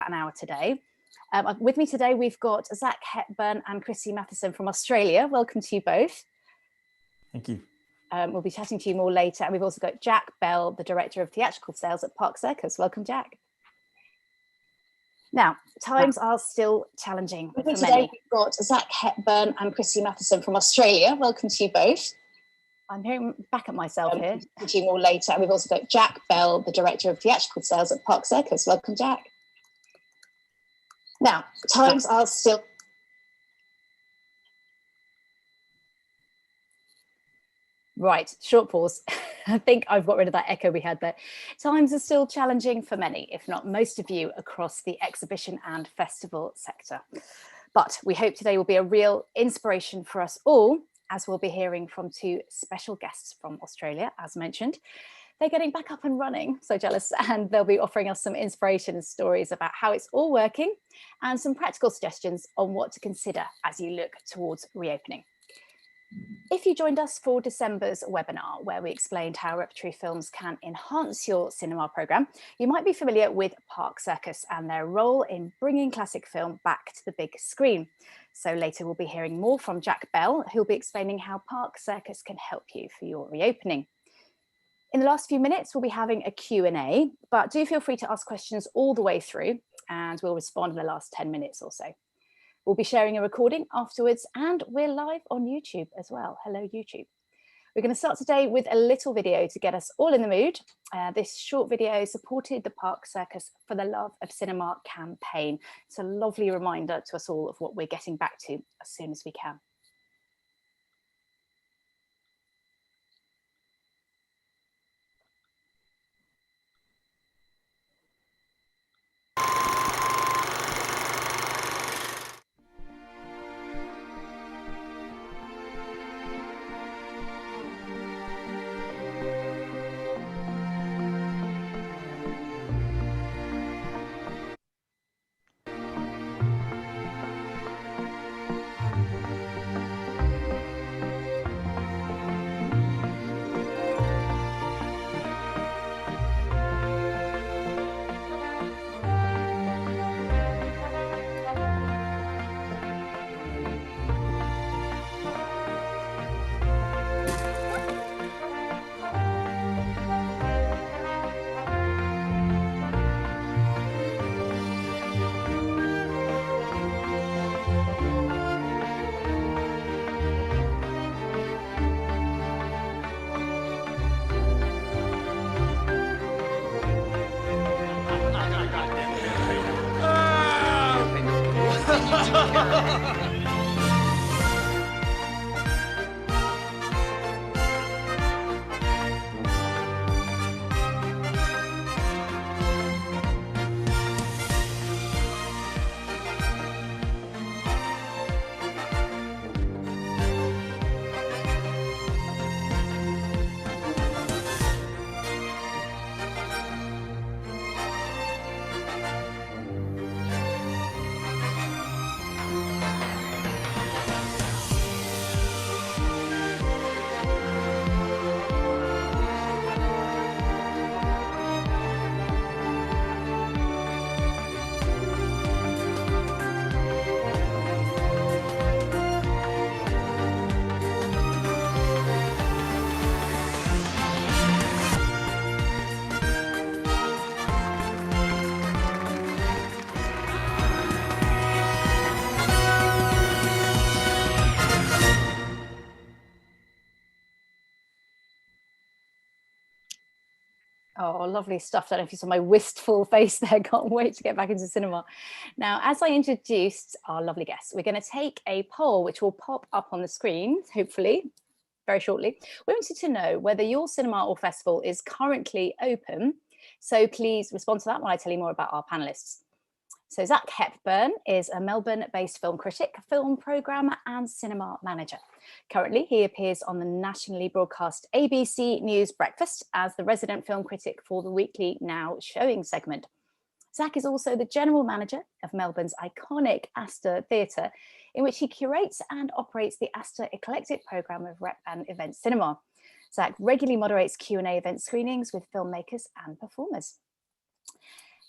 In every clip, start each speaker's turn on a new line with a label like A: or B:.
A: an hour today. With me today, we've got Zach Hepburn and Chrissy Matheson from Australia. Welcome to you both.
B: Thank you.
A: We'll be chatting to you more later. And we've also got Jack Bell, the Director of Theatrical Sales at Park Circus. Welcome, Jack. Now, times are still challenging for many. Today, we've got Zach Hepburn and Chrissy Matheson from Australia. Welcome to you both. I'm hearing back at myself here. We'll to you more later. And we've also got Jack Bell, the Director of Theatrical Sales at Park Circus. Welcome, Jack. Now, times are still... Right, short pause. I think I've got rid of that echo we had there. Times are still challenging for many, if not most of you, across the exhibition and festival sector. But we hope today will be a real inspiration for us all, as we'll be hearing from two special guests from Australia, as mentioned. They're getting back up and running, so jealous, and they'll be offering us some inspiration and stories about how it's all working and some practical suggestions on what to consider as you look towards reopening. If you joined us for December's webinar, where we explained how repertory films can enhance your cinema programme, you might be familiar with Park Circus and their role in bringing classic film back to the big screen. So later we'll be hearing more from Jack Bell, who'll be explaining how Park Circus can help you for your reopening. In the last few minutes, we'll be having a Q&A, but do feel free to ask questions all the way through, and we'll respond in the last 10 minutes or so. We'll be sharing a recording afterwards, and we're live on YouTube as well. Hello, YouTube. We're going to start today with a little video to get us all in the mood. This short video supported the Park Circus for the Love of Cinema campaign. It's a lovely reminder to us all of what we're getting back to as soon as we can. Oh, lovely stuff. I don't know if you saw my wistful face there. Can't wait to get back into cinema. Now, as I introduced our lovely guests, we're going to take a poll which will pop up on the screen, hopefully, very shortly. We wanted to know whether your cinema or festival is currently open. So please respond to that while I tell you more about our panellists. So Zach Hepburn is a Melbourne-based film critic, film programmer and cinema manager. Currently, he appears on the nationally broadcast ABC News Breakfast as the resident film critic for the weekly Now Showing segment. Zach is also the general manager of Melbourne's iconic Astor Theatre, in which he curates and operates the Astor eclectic programme of rep and event cinema. Zach regularly moderates Q&A event screenings with filmmakers and performers.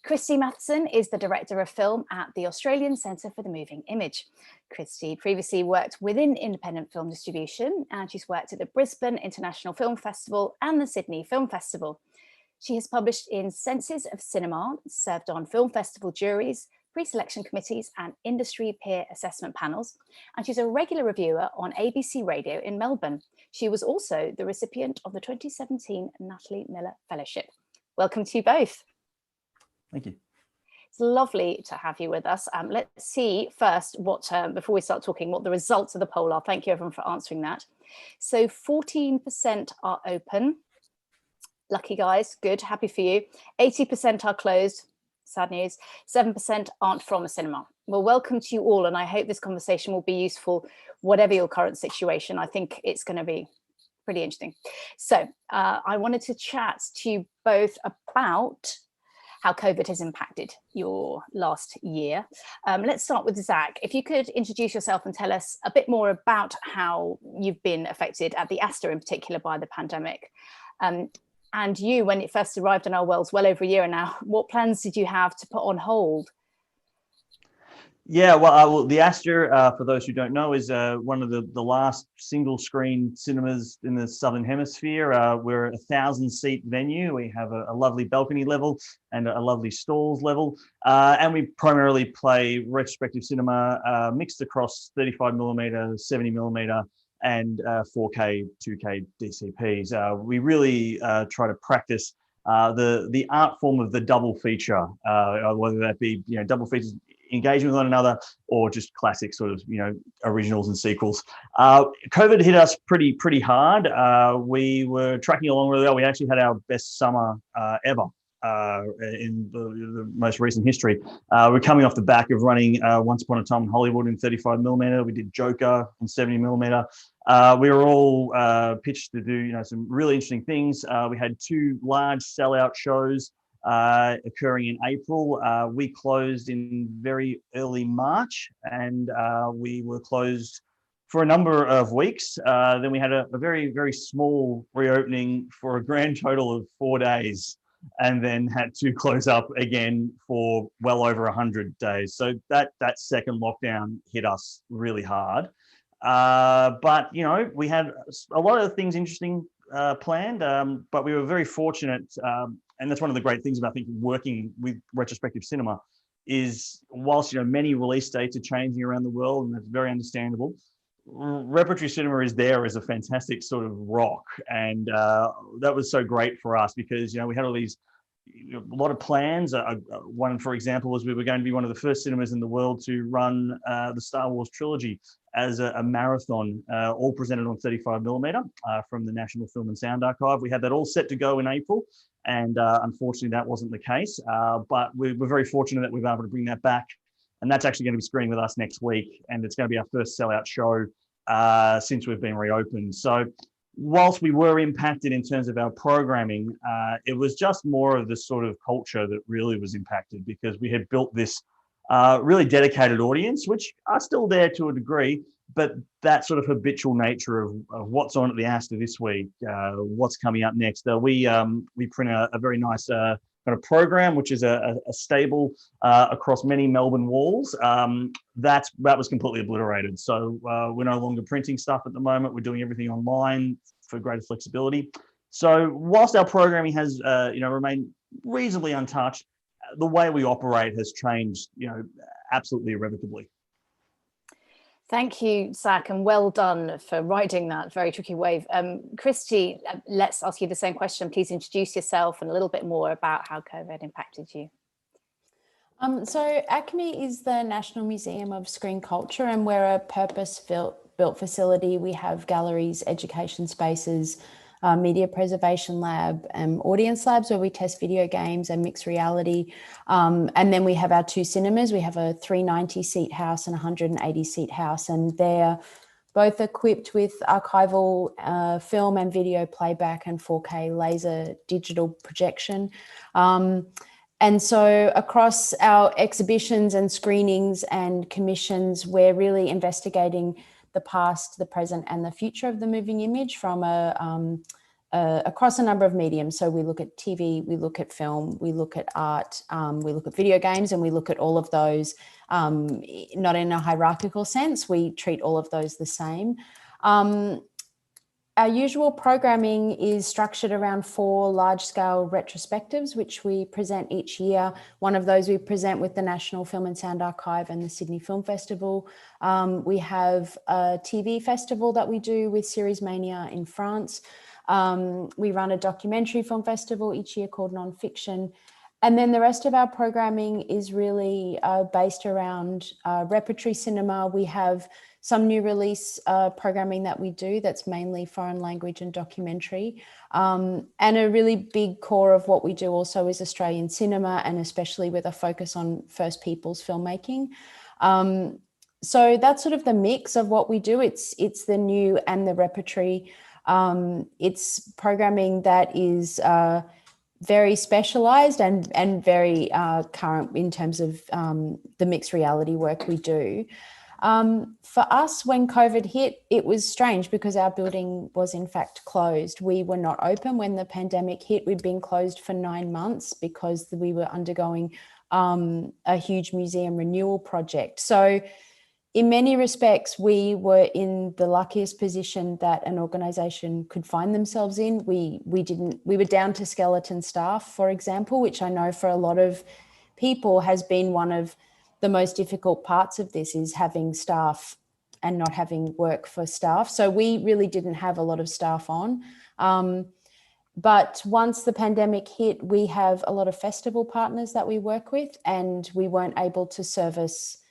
A: Christy Matheson is the Director of Film at the Australian Centre for the Moving Image. Christy previously worked within independent film distribution, and she's worked at the Brisbane International Film Festival and the Sydney Film Festival. She has published in Senses of Cinema, served on film festival juries, pre-selection committees and industry peer assessment panels, and she's a regular reviewer on ABC Radio in Melbourne. She was also the recipient of the 2017 Natalie Miller Fellowship. Welcome to you both.
B: Thank you.
A: It's lovely to have you with us. Let's see first what, before we start talking, what the results of the poll are. Thank you everyone for answering that. So 14% are open. Lucky guys, good, happy for you. 80% are closed, sad news. 7% aren't from a cinema. Well, welcome to you all, and I hope this conversation will be useful, whatever your current situation. I think it's going to be pretty interesting. So I wanted to chat to you both about how COVID has impacted your last year. Let's start with Zach. If you could introduce yourself and tell us a bit more about how you've been affected at the Astor in particular by the pandemic. And you, when it first arrived in our worlds well over a year now, what plans did you have to put on hold?
C: Yeah, well, the Astor, for those who don't know, is one of the last single-screen cinemas in the Southern Hemisphere. We're a 1,000-seat venue. We have a lovely balcony level and a lovely stalls level. And we primarily play retrospective cinema mixed across 35mm, 70mm, and 4K, 2K DCPs. We really try to practice the art form of the double feature, whether that be double features engaging with one another or just classic sort of originals and sequels. COVID hit us pretty hard. We were tracking along really well. We actually had our best summer ever in the most recent history. We're coming off the back of running Once Upon a Time in Hollywood in 35mm. We did Joker in 70mm. We were all pitched to do some really interesting things. We had two large sellout shows occurring in April. We closed in very early March, and we were closed for a number of weeks. Then we had a very, very small reopening for a grand total of 4 days, and then had to close up again for well over 100 days. So that second lockdown hit us really hard. But we had a lot of things interesting planned, but we were very fortunate, and that's one of the great things about, I think, working with retrospective cinema is whilst many release dates are changing around the world, and that's very understandable, repertory cinema is there as a fantastic sort of rock, and that was so great for us because we had all these a lot of plans. One, for example, was we were going to be one of the first cinemas in the world to run the Star Wars trilogy as a marathon, all presented on 35mm from the National Film and Sound Archive. We had that all set to go in April, and unfortunately that wasn't the case. But we're very fortunate that we've been able to bring that back, and that's actually going to be screening with us next week, and it's going to be our first sellout show since we've been reopened. So whilst we were impacted in terms of our programming, it was just more of the sort of culture that really was impacted because we had built this really dedicated audience, which are still there to a degree, but that sort of habitual nature of what's on at the Astor this week, what's coming up next. We print a very nice kind of program, which is a stable across many Melbourne walls. That was completely obliterated. So we're no longer printing stuff at the moment. We're doing everything online for greater flexibility. So whilst our programming has remained reasonably untouched, the way we operate has changed, absolutely irrevocably.
A: Thank you, Zach, and well done for riding that very tricky wave. Christy, let's ask you the same question. Please introduce yourself and a little bit more about how COVID impacted you.
D: So ACME is the National Museum of Screen Culture, and we're a purpose-built facility. We have galleries, education spaces, media preservation lab, audience labs where we test video games and mixed reality. And then we have our two cinemas. We have a 390-seat house and a 180-seat house, and they're both equipped with archival film and video playback and 4K laser digital projection. And so across our exhibitions and screenings and commissions, we're really investigating the past, the present and the future of the moving image from a across a number of mediums. So we look at TV, we look at film, we look at art, we look at video games, and we look at all of those, not in a hierarchical sense. We treat all of those the same. Our usual programming is structured around 4 large-scale retrospectives, which we present each year. One of those we present with the National Film and Sound Archive and the Sydney Film Festival. We have a TV festival that we do with Series Mania in France. We run a documentary film festival each year called Nonfiction. And then the rest of our programming is really based around repertory cinema. We have some new release programming that we do that's mainly foreign language and documentary. And a really big core of what we do also is Australian cinema, and especially with a focus on First Peoples filmmaking. So that's sort of the mix of what we do. It's the new and the repertory. It's programming that is very specialized and very current in terms of the mixed reality work we do. For us, when COVID hit, it was strange because our building was in fact closed. We were not open when the pandemic hit. We'd been closed for 9 months because we were undergoing a huge museum renewal project. So in many respects, we were in the luckiest position that an organisation could find themselves in. We were down to skeleton staff, for example, which I know for a lot of people has been one of the most difficult parts of this, is having staff and not having work for staff. So we really didn't have a lot of staff on. But once the pandemic hit, we have a lot of festival partners that we work with, and we weren't able to service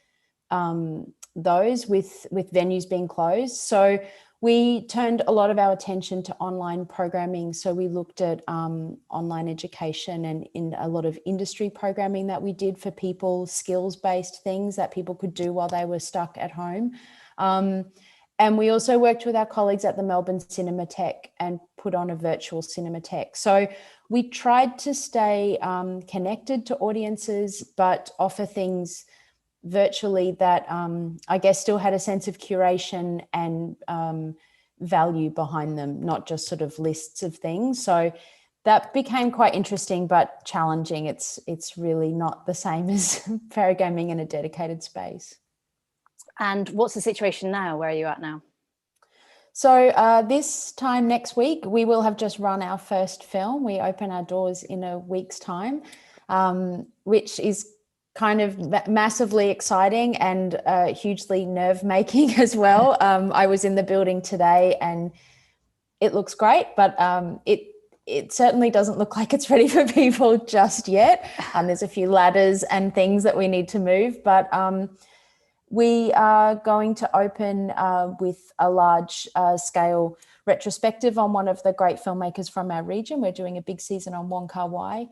D: those with venues being closed. So we turned a lot of our attention to online programming. So we looked at online education and in a lot of industry programming that we did for people, skills-based things that people could do while they were stuck at home. And we also worked with our colleagues at the Melbourne Cinematheque and put on a virtual Cinematheque. So we tried to stay connected to audiences, but offer things virtually that I guess still had a sense of curation and value behind them, not just sort of lists of things. So that became quite interesting but challenging. It's really not the same as paragaming in a dedicated space.
A: And what's the situation now? Where are you at now?
D: So this time next week, we will have just run our first film. We open our doors in a week's time, which is kind of massively exciting and hugely nerve-making as well. I was in the building today and it looks great, but it certainly doesn't look like it's ready for people just yet. There's a few ladders and things that we need to move, but we are going to open with a large scale retrospective on one of the great filmmakers from our region. We're doing a big season on Wong Kar-wai,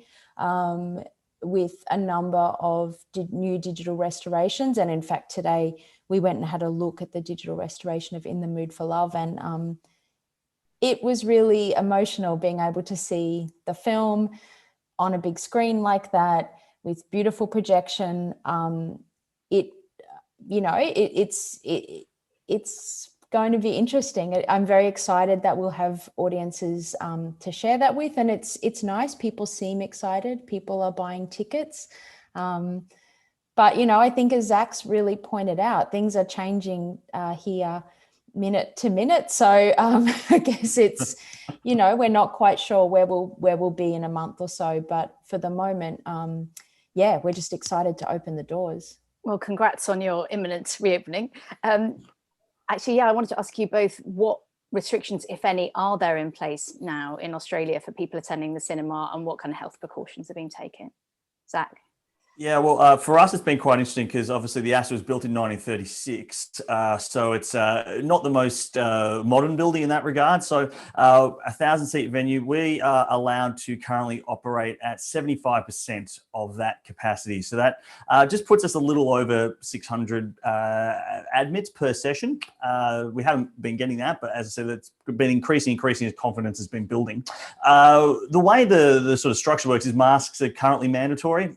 D: with a number of new digital restorations. And in fact, today we went and had a look at the digital restoration of In the Mood for Love. And it was really emotional being able to see the film on a big screen like that with beautiful projection. It's going to be interesting. I'm very excited that we'll have audiences to share that with, and it's nice. People seem excited. People are buying tickets, but I think as Zach's really pointed out, things are changing here minute to minute. So I guess it's we're not quite sure where we'll be in a month or so, but for the moment, we're just excited to open the doors.
A: Well, congrats on your imminent reopening. Actually, I wanted to ask you both, what restrictions, if any, are there in place now in Australia for people attending the cinema, and what kind of health precautions are being taken? Zach?
C: Yeah, well, for us, it's been quite interesting because obviously the Astor was built in 1936. So it's not the most modern building in that regard. So a 1,000-seat venue, we are allowed to currently operate at 75% of that capacity. So that just puts us a little over 600 admits per session. We haven't been getting that, but as I said, it's been increasing as confidence has been building. The way the sort of structure works is masks are currently mandatory.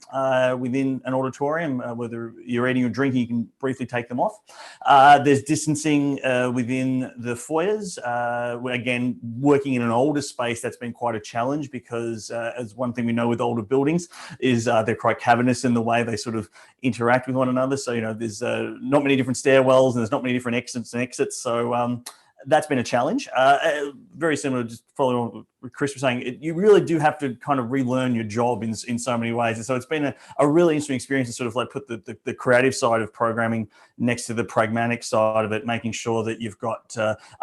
C: within an auditorium. Whether you're eating or drinking, you can briefly take them off. There's distancing within the foyers. Again, working in an older space, that's been quite a challenge because as one thing we know with older buildings is they're quite cavernous in the way they sort of interact with one another. So, there's not many different stairwells and there's not many different exits and exits. So that's been a challenge. Very similar, just following on what Chris was saying, you really do have to kind of relearn your job in so many ways. And so it's been a really interesting experience to sort of like put the creative side of programming next to the pragmatic side of it, making sure that you've got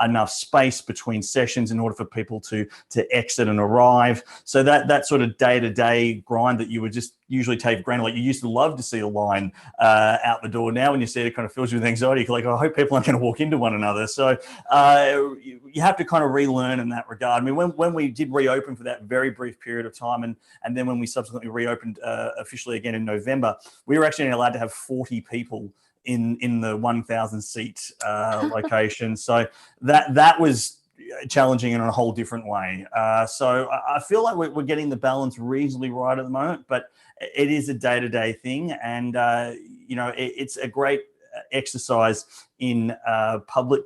C: enough space between sessions in order for people to exit and arrive. So that sort of day-to-day grind that you would just usually take for granted, like you used to love to see a line out the door. Now when you see it, it kind of fills you with anxiety. You're like, I hope people aren't going to walk into one another. So you have to kind of relearn in that regard. I mean, when we did reopen for that very brief period of time, and then when we subsequently reopened officially again in November, we were actually allowed to have 40 people in the 1,000 seat location. So that was challenging in a whole different way. So I feel like we're getting the balance reasonably right at the moment, but it is a day-to-day thing. And, it's a great exercise in public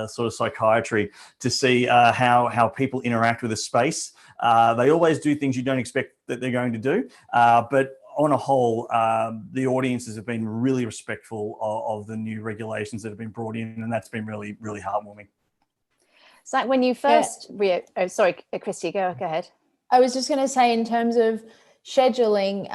C: sort of psychiatry to see how people interact with a space. They always do things you don't expect that they're going to do, but on a whole, the audiences have been really respectful of the new regulations that have been brought in, and that's been really, really heartwarming.
A: Zach, when you first sorry, Christy, go ahead.
D: I was just going to say, in terms of scheduling,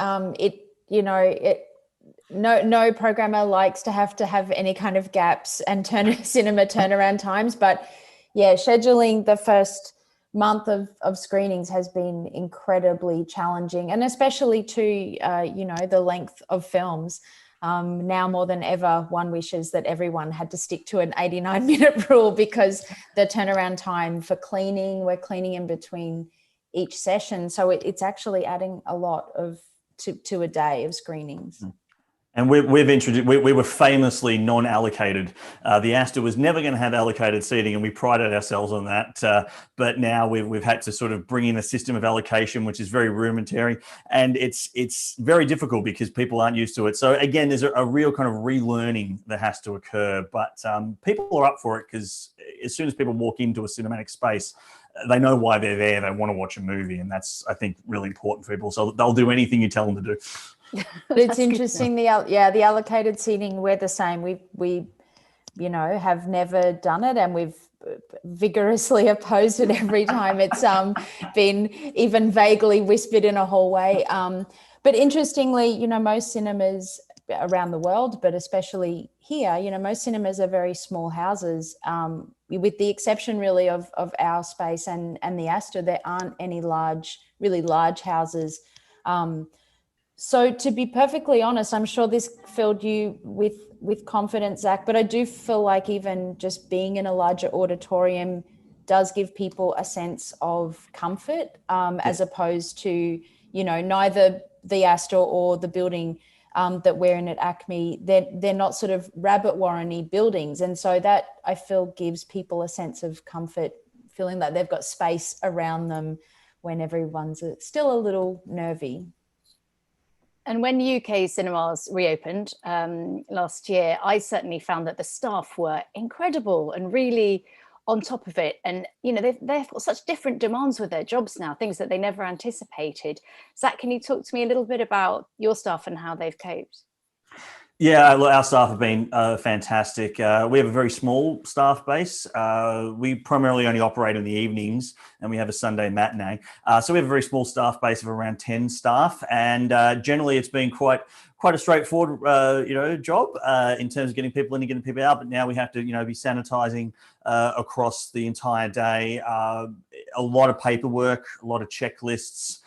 D: no programmer likes to have any kind of gaps and cinema turnaround times, but yeah, scheduling the first month of screenings has been incredibly challenging, and especially to the length of films. Now more than ever, one wishes that everyone had to stick to an 89-minute rule, because the turnaround time for we're cleaning in between each session. So it's actually adding a lot to a day of screenings.
C: And we've introduced, we were famously non-allocated. The Astor was never going to have allocated seating, and we prided ourselves on that. But now we've had to sort of bring in a system of allocation, which is very rudimentary, and it's very difficult because people aren't used to it. So again, there's a real kind of relearning that has to occur. But people are up for it, because as soon as people walk into a cinematic space, they know why they're there. They want to watch a movie, and that's, I think, really important for people. So they'll do anything you tell them to do.
D: But it's interesting. The allocated seating, we're the same. We have never done it, and we've vigorously opposed it every time it's been even vaguely whispered in a hallway. But interestingly, most cinemas around the world, but especially here, most cinemas are very small houses. With the exception really of our space and the Astor, there aren't any really large houses. So to be perfectly honest, I'm sure this filled you with confidence, Zach, but I do feel like even just being in a larger auditorium does give people a sense of comfort, as opposed to, neither the Astor or the building that we're in at Acme, they're not sort of rabbit warren-y buildings. And so that, I feel, gives people a sense of comfort, feeling like they've got space around them when everyone's still a little nervy.
A: And when UK cinemas reopened last year, I certainly found that the staff were incredible and really on top of it. And, they've got such different demands with their jobs now, things that they never anticipated. Zach, can you talk to me a little bit about your staff and how they've coped?
C: Yeah, our staff have been fantastic. We have a very small staff base. We primarily only operate in the evenings, and we have a Sunday matinee. So we have a very small staff base of around 10 staff, and generally it's been quite a straightforward, job in terms of getting people in and getting people out. But now we have to, be sanitizing across the entire day. A lot of paperwork, a lot of checklists.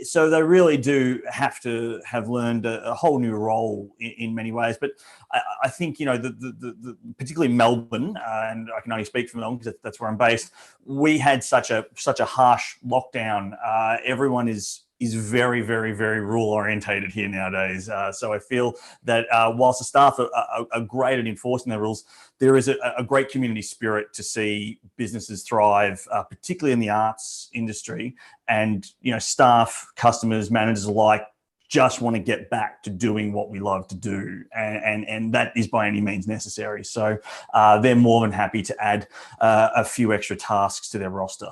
C: So they really do have to have learned a whole new role in many ways. But I think, the particularly Melbourne, and I can only speak for Melbourne because that's where I'm based, we had such a harsh lockdown. Everyone is very, very, very rule orientated here nowadays. So I feel that whilst the staff are great at enforcing their rules, there is a great community spirit to see businesses thrive, particularly in the arts industry. And, staff, customers, managers alike just want to get back to doing what we love to do, and that is by any means necessary. So they're more than happy to add a few extra tasks to their roster.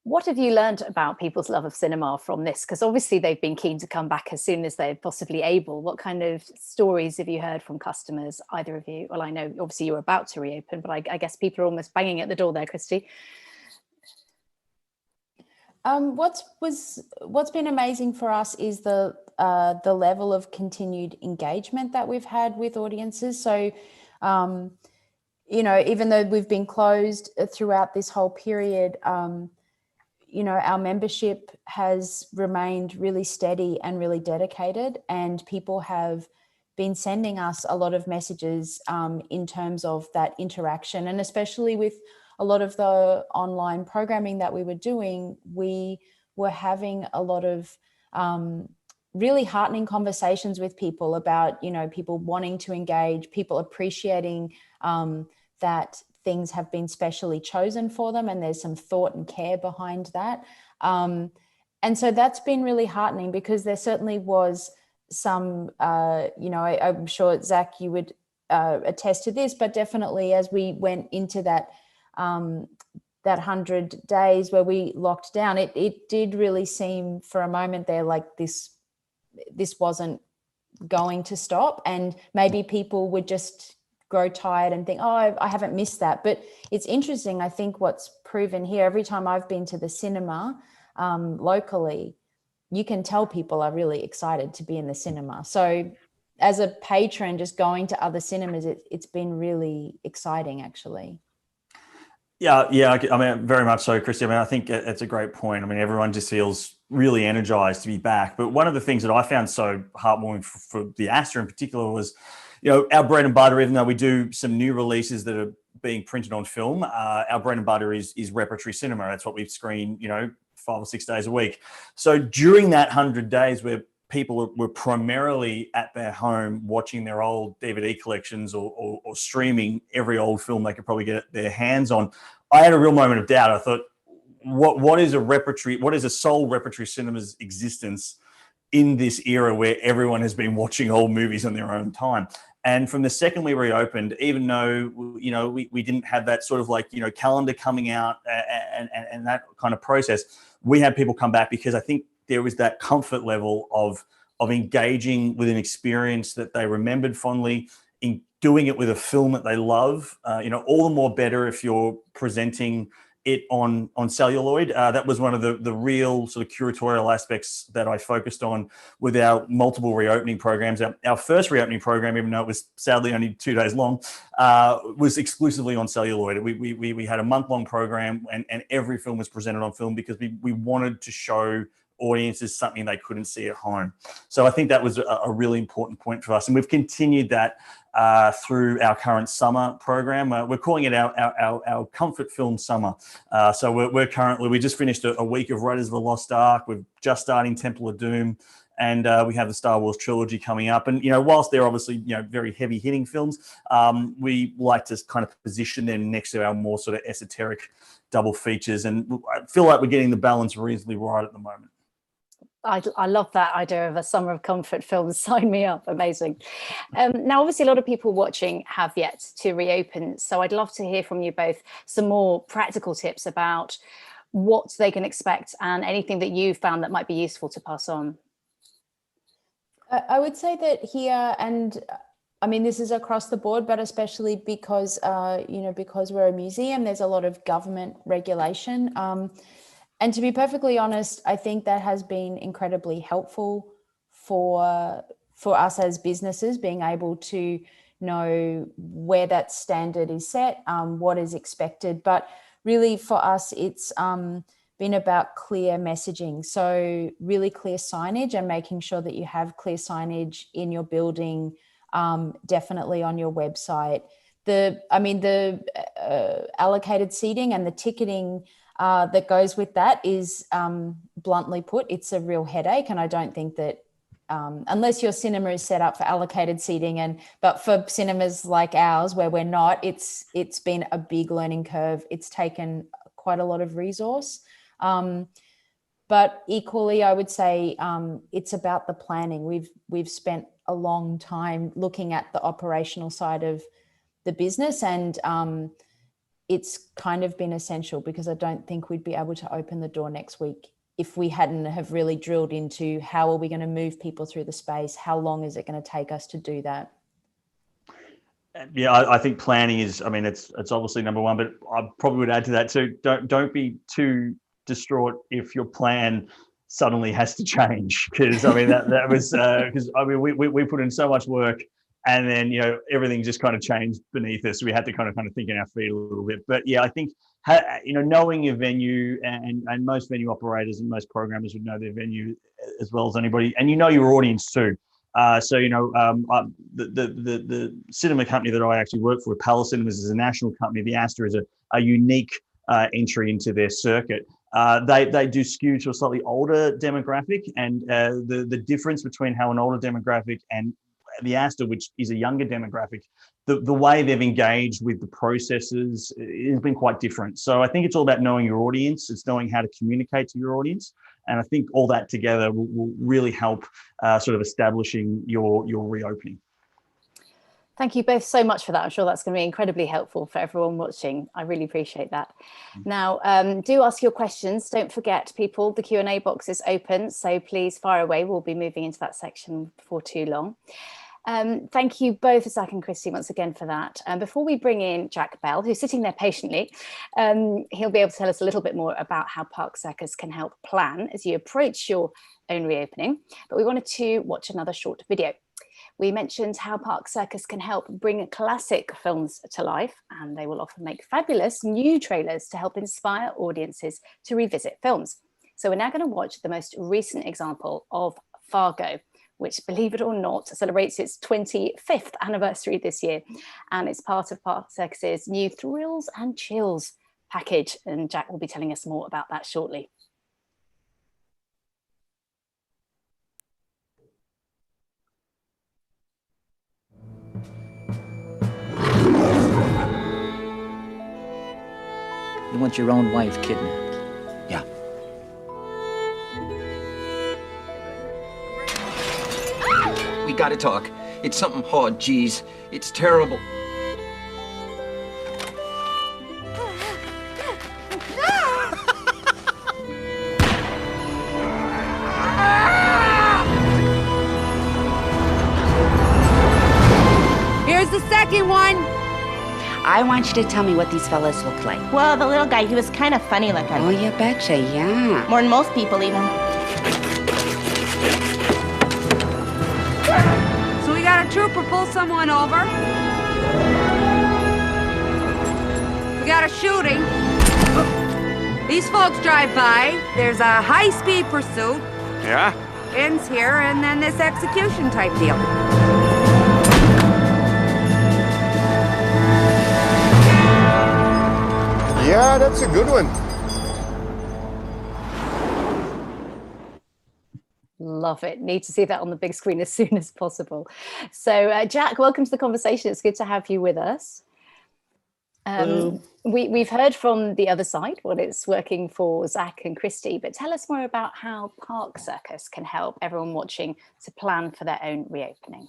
A: What have you learned about people's love of cinema from this? Because obviously they've been keen to come back as soon as they're possibly able. What kind of stories have you heard from customers, either of you? Well, I know obviously you're about to reopen, but I guess people are almost banging at the door there, Christy.
D: What's been amazing for us is the level of continued engagement that we've had with audiences. So, even though we've been closed throughout this whole period, our membership has remained really steady and really dedicated, and people have been sending us a lot of messages in terms of that interaction, and especially with a lot of the online programming that we were doing, we were having a lot of really heartening conversations with people about, people wanting to engage, people appreciating that things have been specially chosen for them, and there's some thought and care behind that. And so that's been really heartening, because there certainly was some, I'm sure, Zach, you would attest to this, but definitely as we went into that 100 days where we locked down, it did really seem for a moment there like this wasn't going to stop, and maybe people would just grow tired and think, oh, I haven't missed that. But it's interesting. I think what's proven here, every time I've been to the cinema locally, you can tell people are really excited to be in the cinema. So as a patron, just going to other cinemas, it's been really exciting, actually.
C: Yeah, I mean, very much so, Christy. I mean, I think it's a great point. I mean, everyone just feels really energized to be back. But one of the things that I found so heartwarming for the Astor in particular was, our bread and butter, even though we do some new releases that are being printed on film, our bread and butter is repertory cinema. That's what we screen, 5 or 6 days a week. So during that 100 days where people were primarily at their home watching their old DVD collections or streaming every old film they could probably get their hands on, I had a real moment of doubt. I thought, what is a sole repertory cinema's existence in this era where everyone has been watching old movies on their own time? And from the second we reopened, even though, we didn't have that sort of calendar coming out and that kind of process, we had people come back because I think there was that comfort level of engaging with an experience that they remembered fondly, in doing it with a film that they love. All the more better if you're presenting it on celluloid. That was one of the real sort of curatorial aspects that I focused on with our multiple reopening programs. Our first reopening program, even though it was sadly only 2 days long, was exclusively on celluloid. We had a month-long program, and every film was presented on film because we wanted to show audiences something they couldn't see at home. So I think that was a really important point for us, and we've continued that through our current summer program. We're calling it our comfort film summer. So we just finished a week of Raiders of the Lost Ark. We're just starting Temple of Doom, and we have the Star Wars trilogy coming up. And whilst they're obviously very heavy hitting films, we like to kind of position them next to our more sort of esoteric double features, and I feel like we're getting the balance reasonably right at the moment.
A: I love that idea of a summer of comfort films. Sign me up. Amazing. Now, obviously, a lot of people watching have yet to reopen. So I'd love to hear from you both some more practical tips about what they can expect and anything that you've found that might be useful to pass on.
D: I would say that here, and I mean, this is across the board, but especially because, because we're a museum, there's a lot of government regulation. And to be perfectly honest, I think that has been incredibly helpful for us as businesses, being able to know where that standard is set, what is expected. But really for us, it's been about clear messaging. So really clear signage, and making sure that you have clear signage in your building, definitely on your website. The allocated seating and the ticketing that goes with that is, bluntly put, it's a real headache. And I don't think that unless your cinema is set up for allocated seating, but for cinemas like ours where we're not, it's been a big learning curve. It's taken quite a lot of resource. But equally, I would say it's about the planning. We've spent a long time looking at the operational side of the business, and it's kind of been essential, because I don't think we'd be able to open the door next week if we hadn't have really drilled into how are we going to move people through the space? How long is it going to take us to do that?
C: Yeah, I think planning is, I mean, it's obviously number one, but I probably would add to that too. Don't be too distraught if your plan suddenly has to change, because I mean that was because I mean we put in so much work, and then everything just kind of changed beneath us. We had to kind of think on our feet a little bit. But yeah, I think knowing your venue, and most venue operators and most programmers would know their venue as well as anybody, and your audience too. So the cinema company that I actually work for, Palace Cinemas, is a national company. The Astor is a unique entry into their circuit. They do skew to a slightly older demographic, and the difference between how an older demographic and the Astor, which is a younger demographic, the way they've engaged with the processes has been quite different. So I think it's all about knowing your audience. It's knowing how to communicate to your audience. And I think all that together will really help sort of establishing your reopening.
A: Thank you both so much for that. I'm sure that's going to be incredibly helpful for everyone watching. I really appreciate that. Now, do ask your questions. Don't forget, people, the Q&A box is open, so please fire away. We'll be moving into that section before too long. Thank you both, Zach and Christy, once again for that. Before we bring in Jack Bell, who's sitting there patiently, he'll be able to tell us a little bit more about how Park Circus can help plan as you approach your own reopening. But we wanted to watch another short video. We mentioned how Park Circus can help bring classic films to life, and they will often make fabulous new trailers to help inspire audiences to revisit films. So we're now going to watch the most recent example of Fargo, which, believe it or not, celebrates its 25th anniversary this year. And it's part of Park Circus's new Thrills and Chills package. And Jack will be telling us more about that shortly.
E: You want your own wife kidnapped?
F: Yeah. We gotta talk. It's something hard, geez. It's terrible.
G: Here's the second one.
H: I want you to tell me what these fellas look like.
I: Well, the little guy, he was kind of funny looking.
H: Oh, you betcha, yeah.
I: More than most people, even.
G: So we got a trooper pull someone over. We got a shooting. These folks drive by. There's a high-speed pursuit.
J: Yeah?
G: Ends here, and then this execution type deal.
J: Yeah, that's a good one.
A: Love it. Need to see that on the big screen as soon as possible. So Jack, welcome to the conversation. It's good to have you with us. We've heard from the other side what it's working for Zach and Christy, but tell us more about how Park Circus can help everyone watching to plan for their own reopening.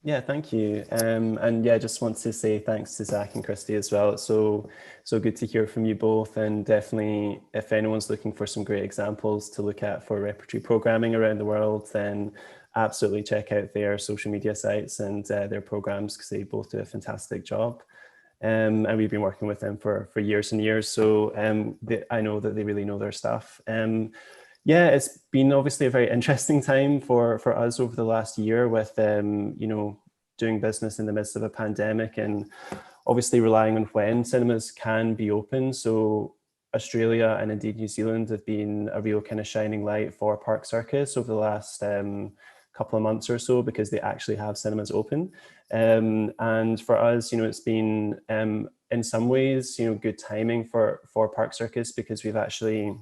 K: Yeah, thank you. And yeah, just want to say thanks to Zach and Christy as well. It's so good to hear from you both. And definitely, if anyone's looking for some great examples to look at for repertory programming around the world, then absolutely check out their social media sites and their programs, because they both do a fantastic job. And we've been working with them for years and years. So I know that they really know their stuff. Yeah, it's been obviously a very interesting time for us over the last year with, doing business in the midst of a pandemic and obviously relying on when cinemas can be open. So Australia and indeed New Zealand have been a real kind of shining light for Park Circus over the last couple of months or so, because they actually have cinemas open. And for us, it's been in some ways, good timing for Park Circus, because we've actually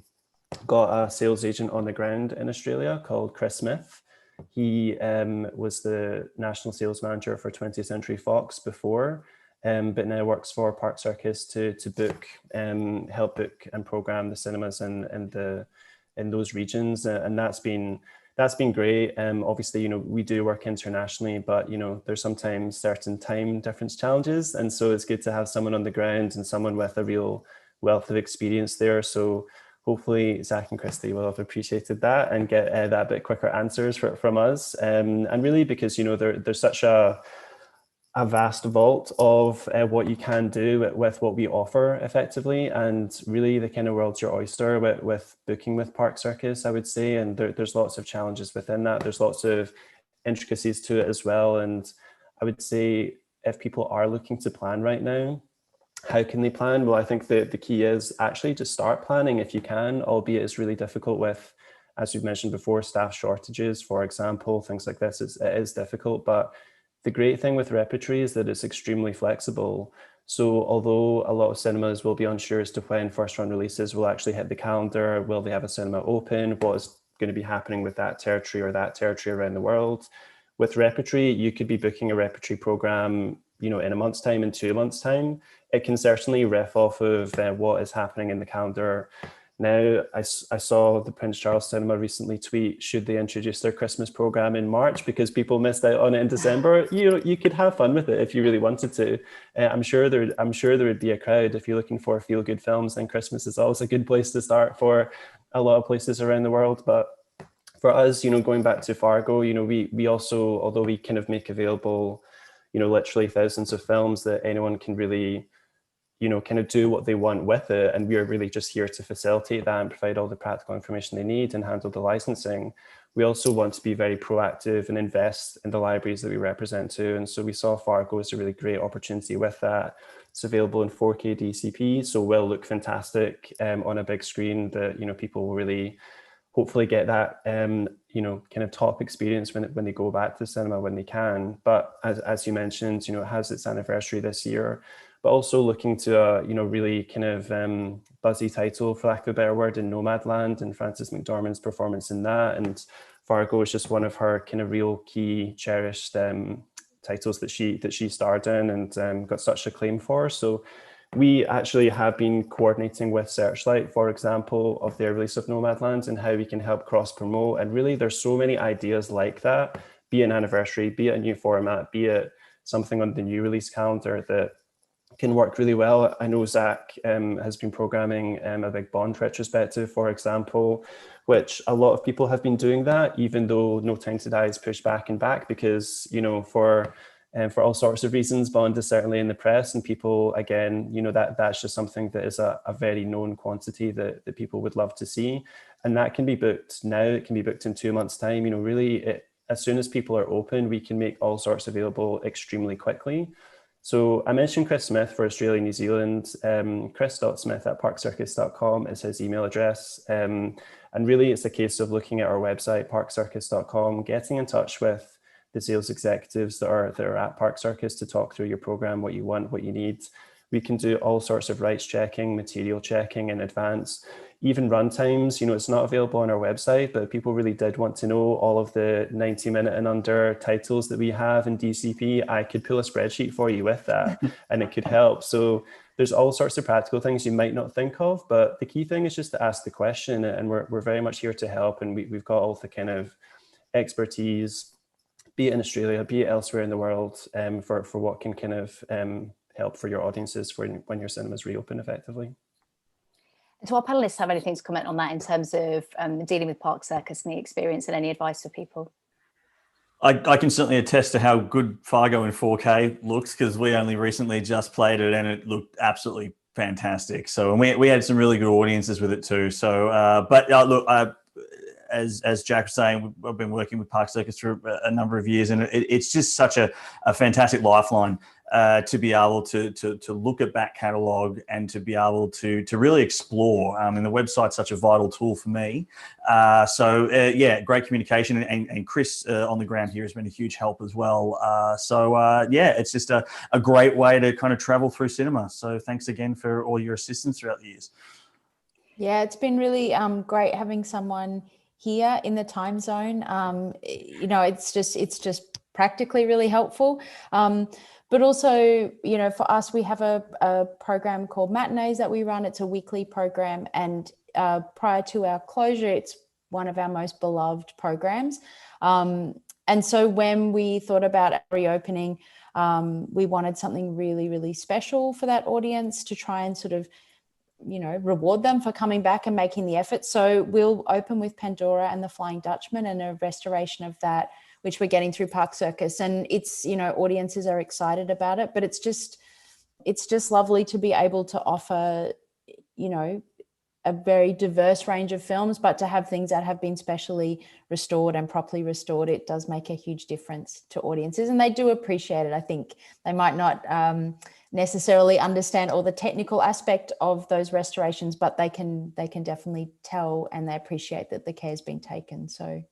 K: got a sales agent on the ground in Australia called Chris Smith. He was the national sales manager for 20th Century Fox before, but now works for Park Circus to book, help book and program the cinemas in the in those regions, and that's been great. Obviously, you know, we do work internationally, but you know, there's sometimes certain time difference challenges, and so it's good to have someone on the ground and someone with a real wealth of experience there. So hopefully Zach and Christy will have appreciated that and get that bit quicker answers from us. And really, because, you know, there's such a vast vault of what you can do with what we offer effectively, and really the kind of world's your oyster with booking with Park Circus, I would say. And there's lots of challenges within that. There's lots of intricacies to it as well. And I would say if people are looking to plan right now, how can they plan? Well, I think the key is actually just start planning if you can, albeit it's really difficult with, as we've mentioned before, staff shortages, for example, things like this. It is difficult, but the great thing with repertory is that it's extremely flexible. So although a lot of cinemas will be unsure as to when first run releases will actually hit the calendar, will they have a cinema open, what is going to be happening with that territory or that territory around the world. With repertory, you could be booking a repertory program, you know, in a month's time, in 2 months' time. It can certainly riff off of what is happening in the calendar. Now, I saw the Prince Charles Cinema recently tweet, should they introduce their Christmas program in March because people missed out on it in December? You know, you could have fun with it if you really wanted to. I'm sure there would be a crowd. If you're looking for feel-good films, then Christmas is always a good place to start for a lot of places around the world. But for us, you know, going back to Fargo, you know, we also, although we kind of make available, you know, literally thousands of films that anyone can really, you know, kind of do what they want with it. And we are really just here to facilitate that and provide all the practical information they need and handle the licensing. We also want to be very proactive and invest in the libraries that we represent too. And so we saw Fargo as a really great opportunity with that. It's available in 4K DCP, so will look fantastic on a big screen that, you know, people will really hopefully get that, you know, kind of top experience when they go back to the cinema when they can. But as you mentioned, you know, it has its anniversary this year, but also looking to you know, really kind of buzzy title, for lack of a better word, in Nomadland, and Frances McDormand's performance in that. And Fargo is just one of her kind of real key cherished titles that she starred in and got such acclaim for. So we actually have been coordinating with Searchlight, for example, of their release of Nomadland and how we can help cross-promote. And really, there's so many ideas like that, be it an anniversary, be it a new format, be it something on the new release calendar that can work really well. I know Zach has been programming a big Bond retrospective, for example, which a lot of people have been doing that, even though No Time to Die is pushed back and back because, you know, for all sorts of reasons, Bond is certainly in the press, and people, again, you know, that's just something that is a very known quantity that people would love to see. And that can be booked now, it can be booked in 2 months' time. You know, really, as soon as people are open, we can make all sorts available extremely quickly. So I mentioned Chris Smith for Australia, New Zealand. Chris.smith@parkcircus.com is his email address. And really, it's a case of looking at our website, parkcircus.com, getting in touch with the sales executives that are at Park Circus to talk through your program, what you want, what you need. We can do all sorts of rights checking, material checking in advance, even run times. You know, it's not available on our website, but people really did want to know all of the 90-minute and under titles that we have in DCP. I could pull a spreadsheet for you with that and it could help. So there's all sorts of practical things you might not think of, but the key thing is just to ask the question, and we're very much here to help. And we've got all the kind of expertise, be it in Australia, be it elsewhere in the world, for what can kind of help for your audiences when your cinemas reopen effectively.
A: Do our panelists have anything to comment on that in terms of dealing with Park Circus and the experience, and any advice for people?
B: I can certainly attest to how good Fargo in 4K looks, because we only recently just played it and it looked absolutely fantastic. So, and we had some really good audiences with it too. So, but look, as Jack was saying, I've been working with Park Circus for a number of years, and it's just such a fantastic lifeline to be able to look at back catalogue and to be able to really explore. And the website's such a vital tool for me. Yeah, great communication, and Chris on the ground here has been a huge help as well. Yeah, it's just a great way to kind of travel through cinema. So thanks again for all your assistance throughout the years.
D: Yeah, it's been really great having someone here in the time zone. You know, it's just practically really helpful. But also, you know, for us, we have a program called Matinees that we run. It's a weekly program, and prior to our closure, it's one of our most beloved programs. And so when we thought about reopening, we wanted something really, really special for that audience to try and sort of, reward them for coming back and making the effort. So we'll open with Pandora and the Flying Dutchman and a restoration of that, which we're getting through Park Circus. And it's, audiences are excited about it, but it's just lovely to be able to offer, a very diverse range of films, but to have things that have been specially restored and properly restored, it does make a huge difference to audiences, and they do appreciate it. I think they might not necessarily understand all the technical aspect of those restorations, but they can definitely tell, and they appreciate that the care has been taken. So.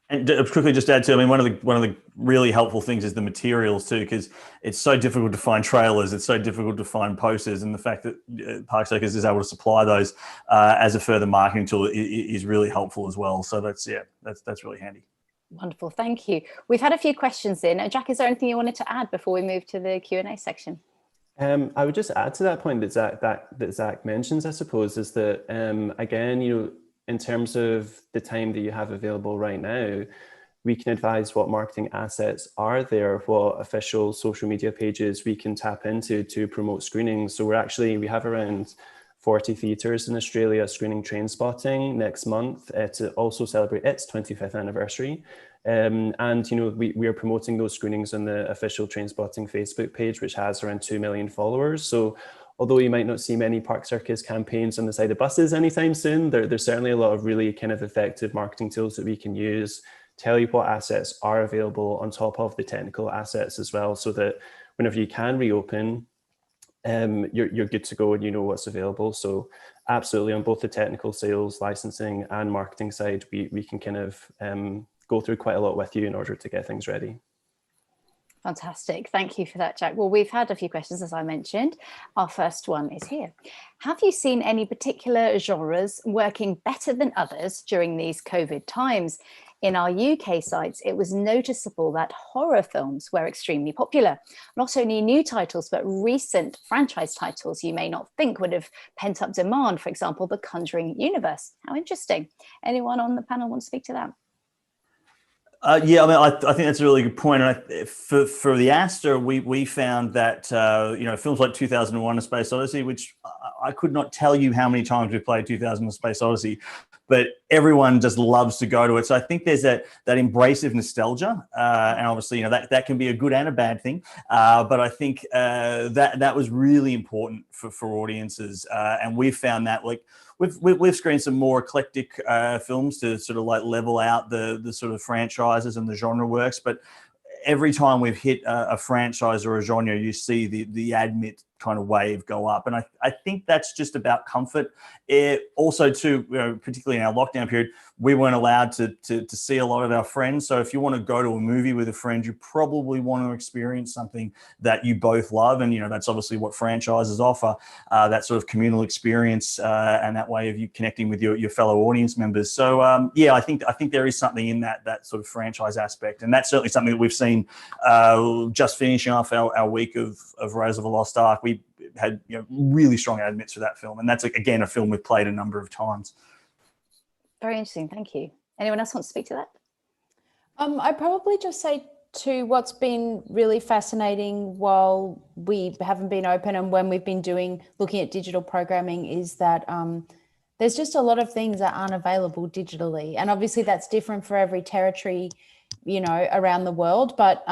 B: And to quickly just add to, I mean, one of the really helpful things is the materials too, because it's so difficult to find trailers, it's so difficult to find posters, and the fact that Park Circus is able to supply those as a further marketing tool is really helpful as well. So that's really handy.
A: Wonderful, thank you. We've had a few questions in. Jack, is there anything you wanted to add before we move to the Q&A section?
K: I would just add to that point that Zach mentions, I suppose, is that again, in terms of the time that you have available right now, we can advise what marketing assets are there, what official social media pages we can tap into to promote screenings. So we have around 40 theatres in Australia screening Trainspotting next month to also celebrate its 25th anniversary. And we are promoting those screenings on the official Trainspotting Facebook page, which has around 2 million followers. So although you might not see many Park Circus campaigns on the side of buses anytime soon, there's certainly a lot of really kind of effective marketing tools that we can use, tell you what assets are available on top of the technical assets as well, so that whenever you can reopen, you're good to go and you know what's available. So absolutely, on both the technical, sales, licensing and marketing side, we can kind of go through quite a lot with you in order to get things ready.
A: Fantastic. Thank you for that, Jack. Well, we've had a few questions, as I mentioned. Our first one is here. Have you seen any particular genres working better than others during these COVID times? In our UK sites, it was noticeable that horror films were extremely popular. Not only new titles, but recent franchise titles you may not think would have pent up demand. For example, The Conjuring universe. How interesting. Anyone on the panel want to speak to that?
B: Yeah, I mean, I think that's a really good point. And for the Astor, we found that films like 2001: A Space Odyssey, which I could not tell you how many times we've played 2001: A Space Odyssey, but everyone just loves to go to it. So I think there's that embrace of nostalgia, and obviously, that can be a good and a bad thing. But I think that was really important for audiences, and we've found that We've screened some more eclectic films to sort of like level out the sort of franchises and the genre works, but every time we've hit a franchise or a genre, you see the admit kind of wave go up. And I think that's just about comfort. Also, too, particularly in our lockdown period, we weren't allowed to see a lot of our friends. So if you want to go to a movie with a friend, you probably want to experience something that you both love. And, that's obviously what franchises offer, that sort of communal experience and that way of you connecting with your fellow audience members. So, I think there is something in that sort of franchise aspect. And that's certainly something that we've seen just finishing off our week of Rise of a Lost Ark. We had really strong admits for that film, and that's again a film we've played a number of times.
A: Very interesting, thank you. Anyone else want to speak to that?
D: I'd probably just say to what's been really fascinating while we haven't been open and when we've been looking at digital programming is that there's just a lot of things that aren't available digitally, and obviously that's different for every territory around the world, but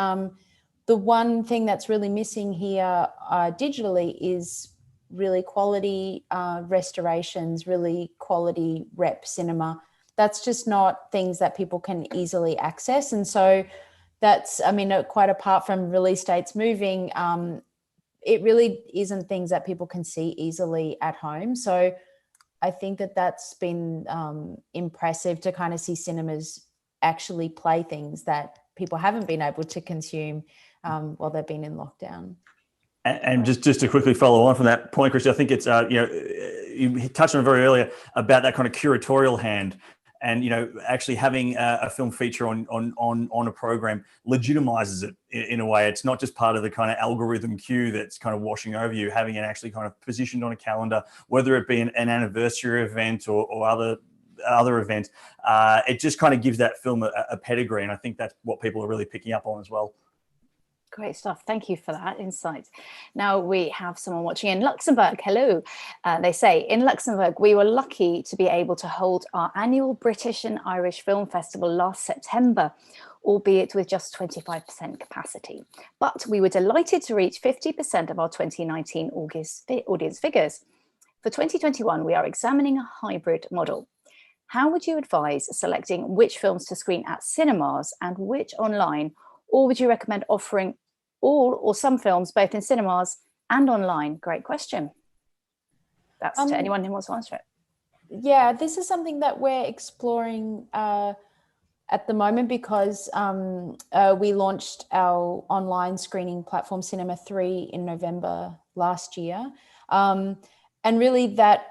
D: the one thing that's really missing here digitally is really quality restorations, really quality rep cinema. That's just not things that people can easily access. And so that's, quite apart from release dates moving, it really isn't things that people can see easily at home. So I think that's been impressive to kind of see cinemas actually play things that people haven't been able to consume while they've been in lockdown.
B: And just to quickly follow on from that point, Christy, I think it's, you touched on it very earlier about that kind of curatorial hand. And, actually having a film feature on a program legitimizes it in a way. It's not just part of the kind of algorithm queue that's kind of washing over you, having it actually kind of positioned on a calendar, whether it be an anniversary event or other event. It just kind of gives that film a pedigree. And I think that's what people are really picking up on as well.
A: Great stuff. Thank you for that insight. Now we have someone watching in Luxembourg. Hello. They say, in Luxembourg, we were lucky to be able to hold our annual British and Irish Film Festival last September, albeit with just 25% capacity. But we were delighted to reach 50% of our 2019 audience figures. For 2021, we are examining a hybrid model. How would you advise selecting which films to screen at cinemas and which online? Or would you recommend offering all or some films both in cinemas and online? Great question. That's to anyone who wants to answer it.
D: Yeah, this is something that we're exploring at the moment because we launched our online screening platform Cinema 3 in November last year. And really that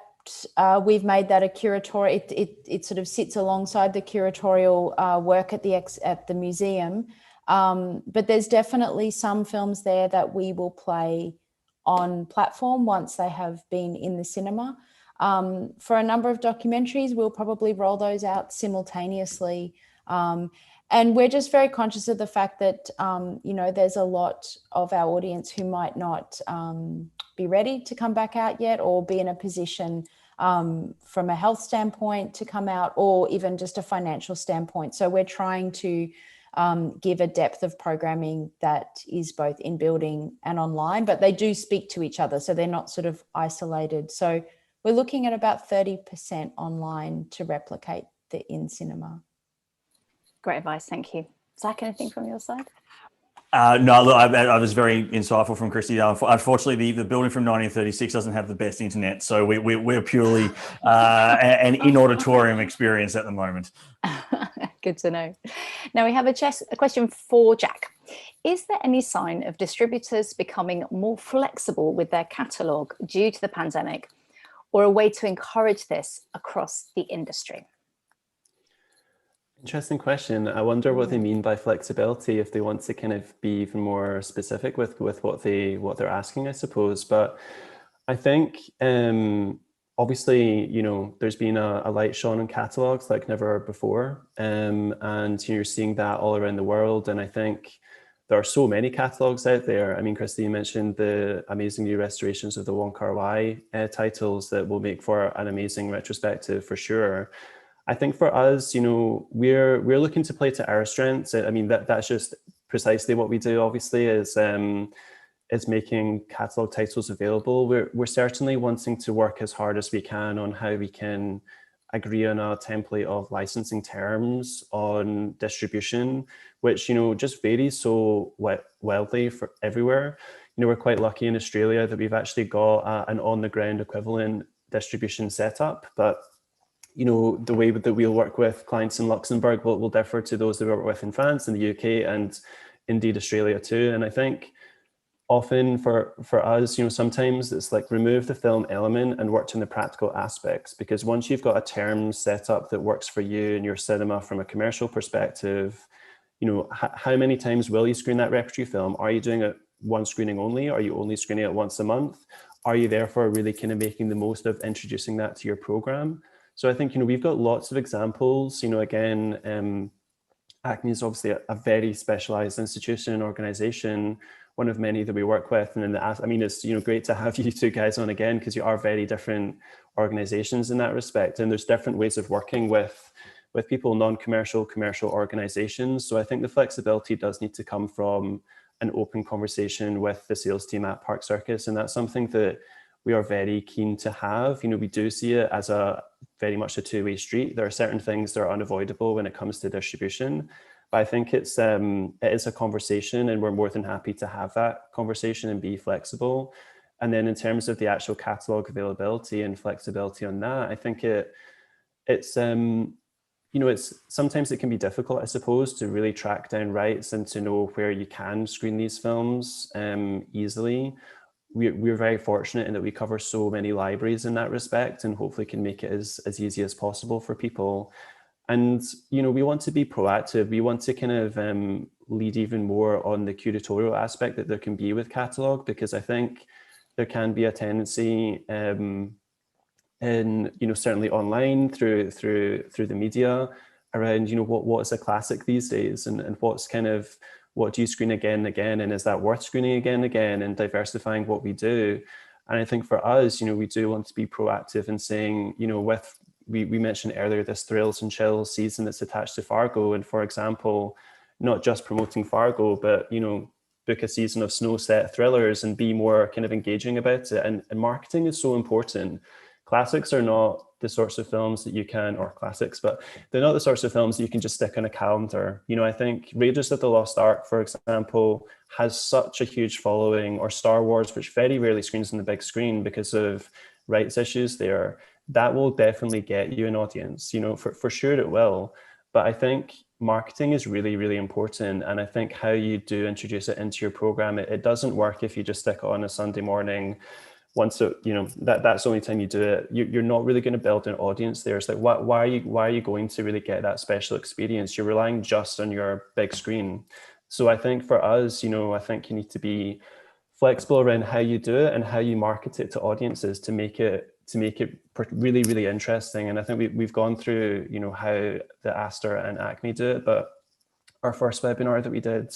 D: we've made that a curatorial, it sort of sits alongside the curatorial work at the museum. But there's definitely some films there that we will play on platform once they have been in the cinema. For a number of documentaries, we'll probably roll those out simultaneously. And we're just very conscious of the fact that, there's a lot of our audience who might not be ready to come back out yet or be in a position from a health standpoint to come out or even just a financial standpoint. So we're trying to give a depth of programming that is both in building and online, but they do speak to each other. So they're not sort of isolated. So we're looking at about 30% online to replicate the in-cinema.
A: Great advice. Thank you. Zach, anything from your side?
B: No, look, I was very insightful from Christy. Unfortunately, the building from 1936 doesn't have the best internet, so we're purely an in-auditorium experience at the moment.
A: Good to know. Now we have a question for Jack. Is there any sign of distributors becoming more flexible with their catalogue due to the pandemic, or a way to encourage this across the industry?
K: Interesting question. I wonder what they mean by flexibility, if they want to kind of be even more specific with what they're asking, I suppose. But I think obviously, there's been a light shone on catalogs like never before. And you're seeing that all around the world. And I think there are so many catalogs out there. I mean, Christy mentioned the amazing new restorations of the Wong Kar-wai titles that will make for an amazing retrospective for sure. I think for us, we're looking to play to our strengths. I mean, that's just precisely what we do, obviously, is making catalog titles available. We're certainly wanting to work as hard as we can on how we can agree on a template of licensing terms on distribution, which, just varies so wildly for everywhere. We're quite lucky in Australia that we've actually got an on-the-ground equivalent distribution setup, but the way that we'll work with clients in Luxembourg will differ to those that we work with in France and the UK and indeed Australia too. And I think often for us, sometimes it's like remove the film element and work on the practical aspects, because once you've got a term set up that works for you and your cinema from a commercial perspective, how many times will you screen that repertory film? Are you doing it one screening only? Are you only screening it once a month? Are you therefore really kind of making the most of introducing that to your program? So I think, we've got lots of examples, again, Acme is obviously a very specialized institution and organization, one of many that we work with. And it's, great to have you two guys on again, because you are very different organizations in that respect. And there's different ways of working with people, non-commercial, commercial organizations. So I think the flexibility does need to come from an open conversation with the sales team at Park Circus. And that's something that we are very keen to have. We do see it as very much a two-way street. There are certain things that are unavoidable when it comes to distribution, but I think it is a conversation, and we're more than happy to have that conversation and be flexible. And then in terms of the actual catalog availability and flexibility on that, I think it's sometimes it can be difficult, I suppose, to really track down rights and to know where you can screen these films easily. We're very fortunate in that we cover so many libraries in that respect, and hopefully can make it as easy as possible for people. And, you know, we want to be proactive. We want to kind of lead even more on the curatorial aspect that there can be with catalogue, because I think there can be a tendency in, you know, certainly online through the media around, you know, what is a classic these days, and what's kind of, what do you screen again and again, and is that worth screening again and again, and diversifying what we do. And I think for us, you know, we do want to be proactive in saying, you know, we mentioned earlier this thrills and chills season that's attached to Fargo, and for example, not just promoting Fargo, but, you know, book a season of snow set thrillers and be more kind of engaging about it. And marketing is so important. Classics are not the sorts of films that you can, or classics, but they're not the sorts of films that you can just stick on a calendar. You know, I think Raiders of the Lost Ark, for example, has such a huge following, or Star Wars, which very rarely screens on the big screen because of rights issues there. That will definitely get you an audience, you know, for sure it will. But I think marketing is really, really important. And I think how you do introduce it into your program, it doesn't work if you just stick it on a Sunday morning. Once it, you know, that's the only time you do it, you're not really going to build an audience there. It's like, why are you going to really get that special experience? You're relying just on your big screen. So I think for us, you know, I think you need to be flexible around how you do it and how you market it to audiences to make it really, really interesting. And I think we've gone through, you know, how the Astor and Acme do it, but our first webinar that we did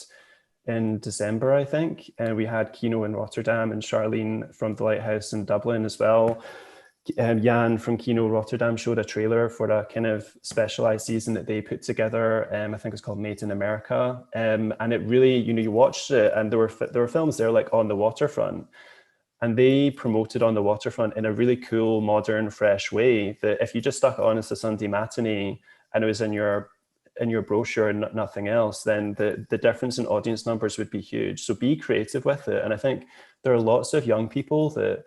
K: in December, I think, and we had Kino in Rotterdam and Charlene from the Lighthouse in Dublin as well. Jan from Kino Rotterdam showed a trailer for a kind of specialized season that they put together. I think it's called Made in America. And it really, you know, you watched it, and there were films there like On the Waterfront, and they promoted On the Waterfront in a really cool, modern, fresh way that if you just stuck it on as a Sunday matinee and it was in your brochure and nothing else, then the difference in audience numbers would be huge. So be creative with it. And I think there are lots of young people that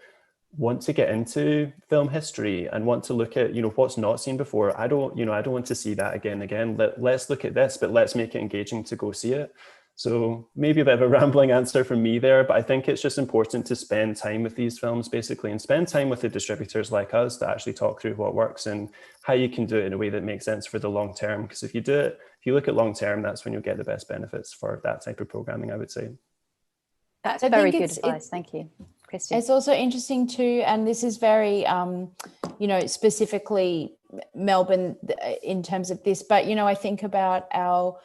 K: want to get into film history and want to look at, you know, what's not seen before. I don't want to see that again and again. Let's look at this, but let's make it engaging to go see it. So maybe a bit of a rambling answer from me there, but I think it's just important to spend time with these films basically, and spend time with the distributors like us to actually talk through what works and how you can do it in a way that makes sense for the long term. Because if you look at long term, that's when you'll get the best benefits for that type of programming, I would say.
A: That's very good advice. Thank you, Christy.
D: It's also interesting too, and this is very, you know, specifically Melbourne in terms of this, but, you know, I think about our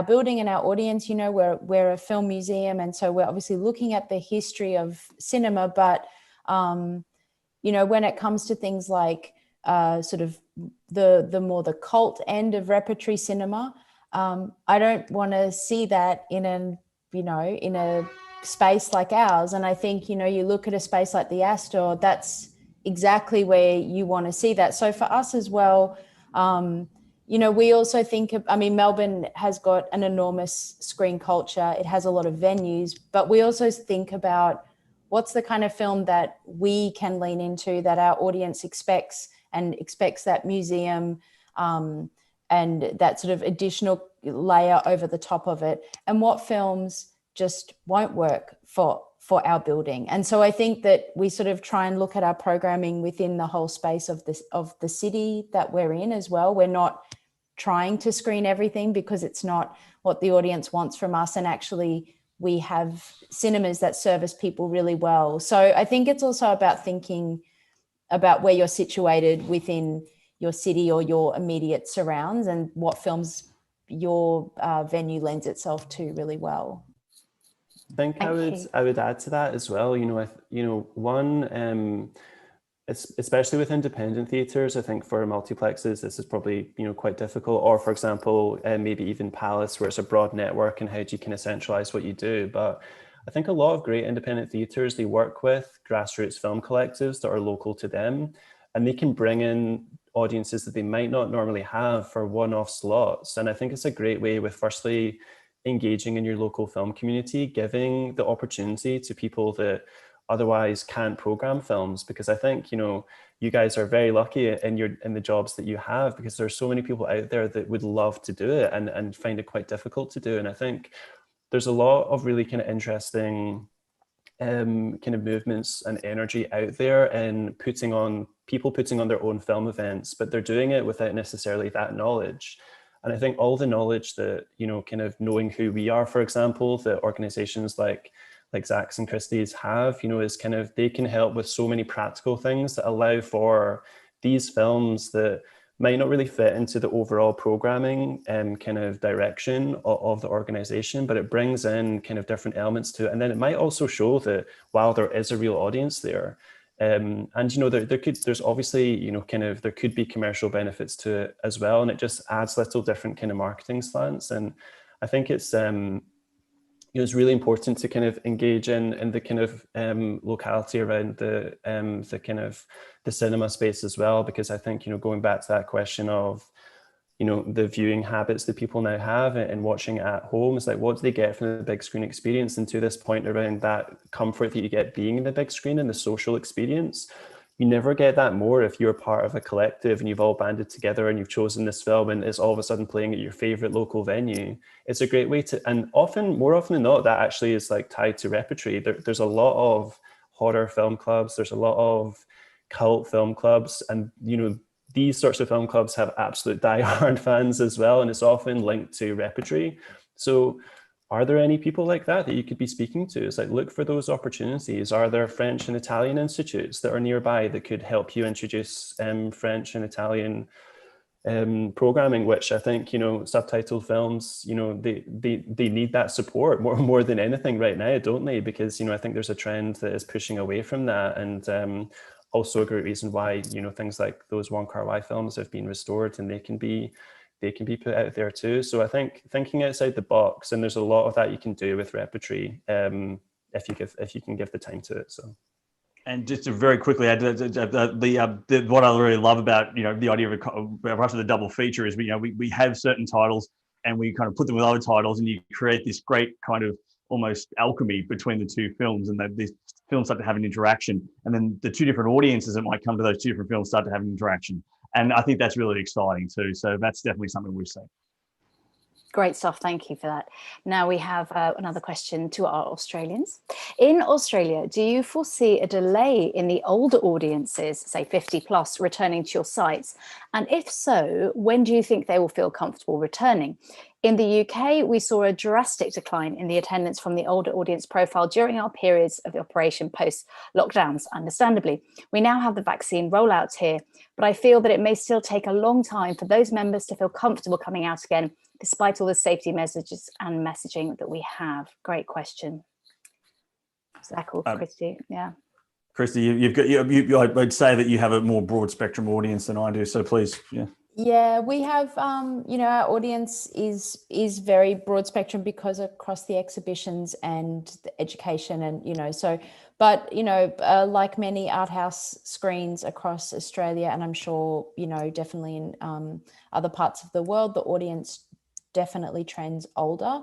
D: building and our audience. You know, we're a film museum, and so we're obviously looking at the history of cinema, but you know, when it comes to things like sort of the more the cult end of repertory cinema, I don't want to see that in a space like ours. And I think, you know, you look at a space like the Astor, that's exactly where you want to see that. So for us as well, you know, we also think of, I mean, Melbourne has got an enormous screen culture. It has a lot of venues, but we also think about what's the kind of film that we can lean into, that our audience expects that museum and that sort of additional layer over the top of it, and what films just won't work for our building. And so I think that we sort of try and look at our programming within the whole space of the city that we're in as well. We're not trying to screen everything because it's not what the audience wants from us. And actually we have cinemas that service people really well. So I think it's also about thinking about where you're situated within your city or your immediate surrounds and what films your venue lends itself to really well.
K: I think I would add to that as well. One, especially with independent theatres, I think for multiplexes this is probably quite difficult. Or for example, maybe even Palace, where it's a broad network, and how do you kind of centralise what you do? But I think a lot of great independent theatres, they work with grassroots film collectives that are local to them, and they can bring in audiences that they might not normally have for one-off slots. And I think it's a great way with, firstly, engaging in your local film community, giving the opportunity to people that otherwise can't program films. Because I think, you guys are very lucky in the jobs that you have, because there's so many people out there that would love to do it and find it quite difficult to do. And I think there's a lot of really kind of interesting kind of movements and energy out there in putting on people putting on their own film events, but they're doing it without necessarily that knowledge. And I think all the knowledge that, you know, kind of knowing who we are, for example, that organizations like Zach's and Christie's have, you know, is kind of, they can help with so many practical things that allow for these films that might not really fit into the overall programming kind of direction of the organization, but it brings in kind of different elements to it. And then it might also show that while there is a real audience there, and, you know, there's obviously, you know, kind of, there could be commercial benefits to it as well. And it just adds little different kind of marketing slants. And I think it's, you know, it's really important to kind of engage in the kind of locality around the kind of the cinema space as well, because I think, you know, going back to that question of, you know, the viewing habits that people now have and watching it at home, it's like, what do they get from the big screen experience? And to this point around that comfort that you get being in the big screen and the social experience, you never get that more if you're part of a collective and you've all banded together and you've chosen this film and it's all of a sudden playing at your favorite local venue. It's a great way to, and more often than not, that actually is like tied to repertory. There's a lot of horror film clubs, there's a lot of cult film clubs, and, you know, these sorts of film clubs have absolute diehard fans as well, and it's often linked to repertory. So are there any people like that you could be speaking to? It's like, look for those opportunities. Are there French and Italian institutes that are nearby that could help you introduce French and Italian programming, which I think, you know, subtitled films, you know, they need that support more than anything right now, don't they? Because, you know, I think there's a trend that is pushing away from that. And also a great reason why, you know, things like those Wong Kar-wai films have been restored and they can be put out there too. So I think thinking outside the box, and there's a lot of that you can do with repertory if you can give the time to it. So.
C: And just to very quickly add, what I really love about, you know, the idea of perhaps the double feature is, you know, we have certain titles and we kind of put them with other titles, and you create this great kind of almost alchemy between the two films, and these films start to have an interaction, and then the two different audiences that might come to those two different films start to have an interaction. And I think that's really exciting too. So that's definitely something we've seen.
A: Great stuff. Thank you for that. Now we have another question to our Australians. In Australia, do you foresee a delay in the older audiences, say 50 plus, returning to your sites? And if so, when do you think they will feel comfortable returning? In the UK, we saw a drastic decline in the attendance from the older audience profile during our periods of operation post-lockdowns, understandably. We now have the vaccine rollout here, but I feel that it may still take a long time for those members to feel comfortable coming out again, despite all the safety messages and messaging that we have. Great question. Zach or Christy? Yeah.
B: Christy, I'd say that you have a more broad spectrum audience than I do, so please, yeah.
D: Yeah, we have, you know, our audience is very broad spectrum because across the exhibitions and the education and, you know, so, but, you know, like many art house screens across Australia, and I'm sure, you know, definitely in other parts of the world, the audience definitely trends older.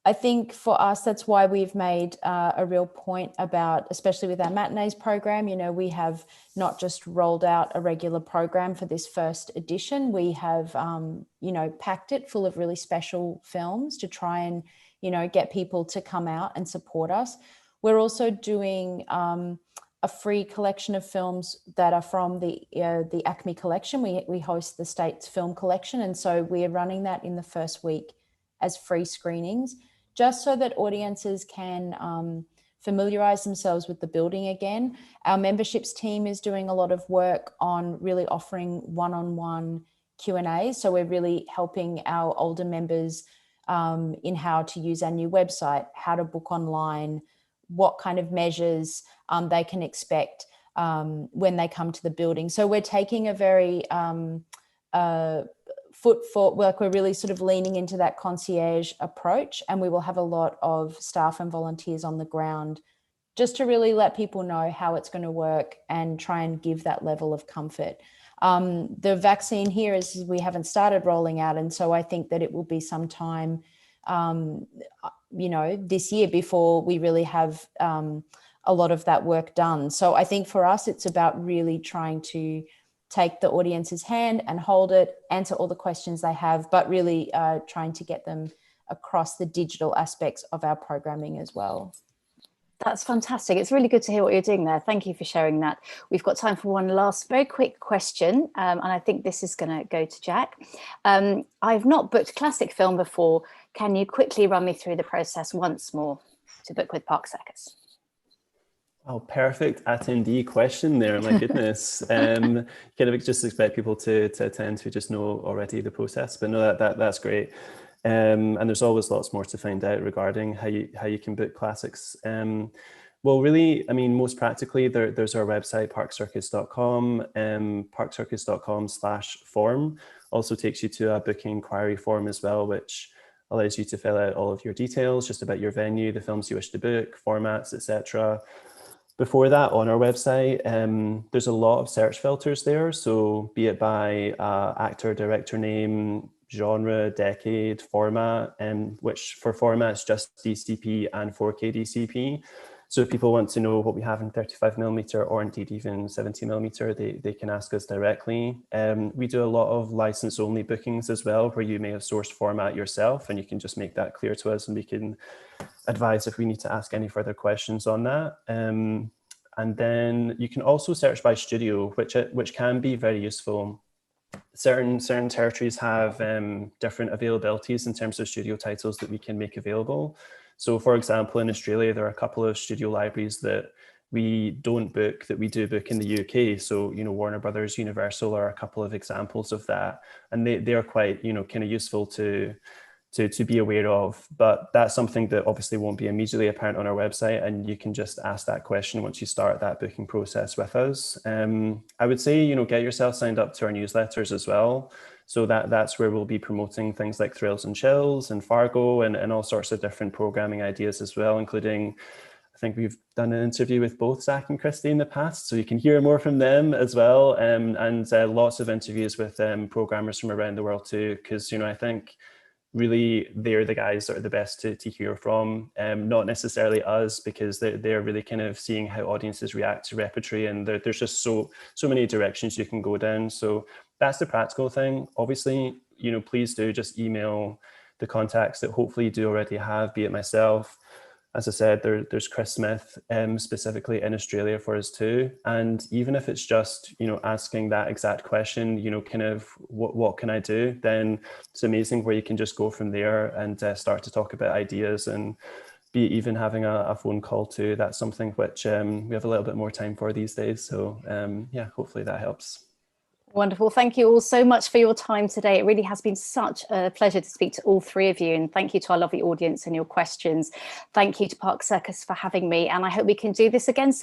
D: I think for us, that's why we've made a real point about, especially with our matinees program, you know, we have not just rolled out a regular program for this first edition, we have, you know, packed it full of really special films to try and, you know, get people to come out and support us. We're also doing a free collection of films that are from the ACME collection. We host the state's film collection. And so we're running that in the first week as free screenings, just so that audiences can familiarize themselves with the building again. Our memberships team is doing a lot of work on really offering one-on-one Q&A. So we're really helping our older members in how to use our new website, how to book online, what kind of measures they can expect when they come to the building. So we're taking a very work, we're really sort of leaning into that concierge approach, and we will have a lot of staff and volunteers on the ground just to really let people know how it's going to work and try and give that level of comfort. The vaccine here is we haven't started rolling out, and so I think that it will be some time, you know, this year before we really have a lot of that work done. So I think for us, it's about really trying to take the audience's hand and hold it, answer all the questions they have, but really trying to get them across the digital aspects of our programming as well.
A: That's fantastic. It's really good to hear what you're doing there. Thank you for sharing that. We've got time for one last very quick question, and I think this is going to go to Jack. I've not booked classic film before. Can you quickly run me through the process once more to book with Park Circus?
K: Oh, perfect attendee question there. My goodness. Kind of just expect people to attend who just know already the process, but no, that's great. And there's always lots more to find out regarding how you can book classics. Well, really, I mean, most practically, there's our website, parkcircus.com. Parkcircus.com/form also takes you to a booking inquiry form as well, which allows you to fill out all of your details just about your venue, the films you wish to book, formats, etc. Before that, on our website, there's a lot of search filters there. So be it by actor, director name, genre, decade, format, which for formats just DCP and 4K DCP. So if people want to know what we have in 35mm or indeed even 70mm, they can ask us directly. We do a lot of license only bookings as well, where you may have sourced format yourself and you can just make that clear to us and we can advise if we need to ask any further questions on that. And then you can also search by studio, which can be very useful. Certain territories have different availabilities in terms of studio titles that we can make available. So for example, in Australia, there are a couple of studio libraries that we don't book that we do book in the UK. So, you know, Warner Brothers, Universal are a couple of examples of that. And they are quite, you know, kind of useful to be aware of, but that's something that obviously won't be immediately apparent on our website, and you can just ask that question once you start that booking process with us. I would say, you know, get yourself signed up to our newsletters as well. So that's where we'll be promoting things like Thrills and Chills and Fargo and all sorts of different programming ideas as well, including, I think we've done an interview with both Zach and Christy in the past, so you can hear more from them as well, and lots of interviews with programmers from around the world too, because, you know, I think really they're the guys that are the best to hear from, not necessarily us, because they're really kind of seeing how audiences react to repertory, and there's just so many directions you can go down. So that's the practical thing. Obviously, you know, please do just email the contacts that hopefully you do already have, be it myself. As I said, there's Chris Smith specifically in Australia for us too. And even if it's just, you know, asking that exact question, you know, kind of what can I do, then it's amazing where you can just go from there and start to talk about ideas, and be even having a phone call too. That's something which we have a little bit more time for these days. So yeah, hopefully that helps.
A: Wonderful. Thank you all so much for your time today. It really has been such a pleasure to speak to all three of you, and thank you to our lovely audience and your questions. Thank you to Park Circus for having me, and I hope we can do this again soon.